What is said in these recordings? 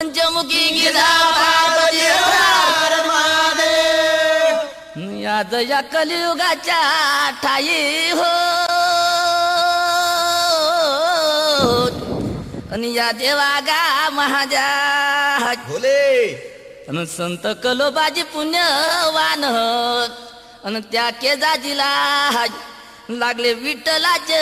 पंचमुखी गिरा पार्वती हर महादेव याद या कलियुगाच्या ठाई हो आणि या देवागा महाजा भोले आणि संत कलोबाजी पुण्यवान आणि त्या केजाजीला लागले विठ्ठलाचे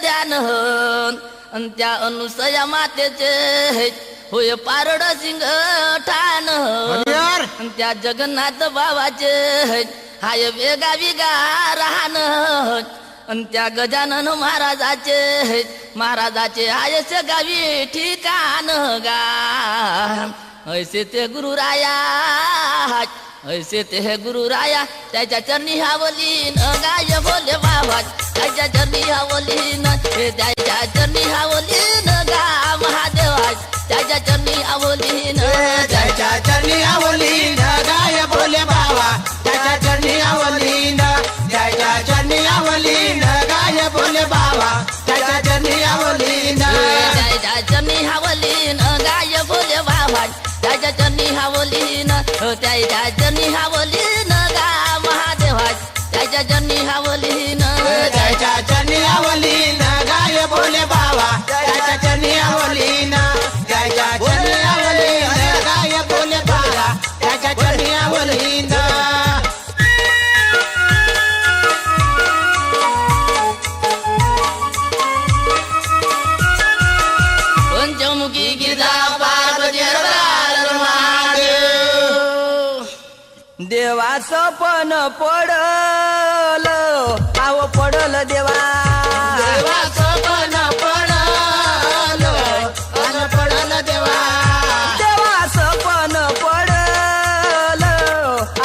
ध्यान आणि त्या अनुसया मातेचे होय पारड सिंग ठाण आणि त्या जगन्नाथ बाबाचे हाय वेगा विगा राहण आणि त्या गजानन महाराजाचे आयस गावी ठिकाण गा ऐसे ते गुरुराया ऐसे ते हे गुरुराया त्याच्या चरणी हावलीन गाय बोले बाबा त्याच्या चरणी हावलीन हे त्याच्या चरणी हावलीन गा महादेवा त्याच्या चरणी हावलीन त्याच्या चरणी आवलीन गाय भोले बाबा त्याच्या चरणी आवलीन त्याच्या चरणी आवलीन गाय भोले बाबा त्याच्या चरणी आवलीन त्याच्या चरणी हावलीन गाय भोले बाबा त्याच्या चरणी हावलीन त्याच्या चरणी हावलीन गा महादेवा त्याच्या चरणी हावलीन त्याच्या चरणी आवलीन गाय भोले बाबा त्याच्या चरणी आवलीन त्याच्या चरणी आवलीन गाय भोले बाबा त्याच्या चरणी आवलीन पंचमुखी गिरा पार्वती हर महादेव देवाचं पण पडल आव पडल देवा देवाचं पण पडल अन पडल देवा देवाचं पण पडल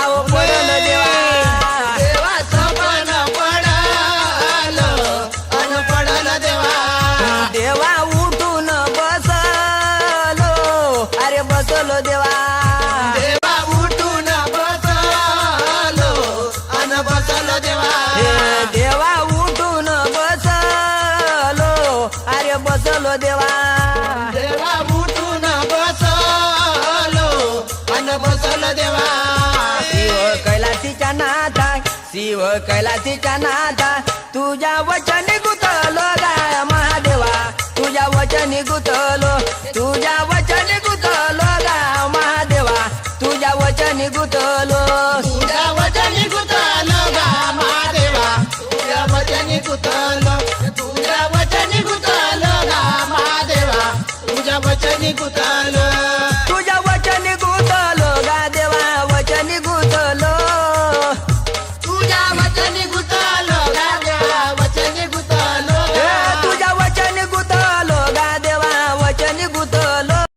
आव पडल देवा देवाचं पण पडल अन पडल देवा देवा उठून बसलो अरे बसलो देवा देवा उठून बसलो अन बसल देवा हे देवा उठून बसलो अरे बसलो देवा देवा उठून बसलो अन बसल देवा शिव कैलासीच्या नाथा तुझ्या वचनी गुतलो गाय महादेवा तुझ्या वचनी गुतलो तुझ्या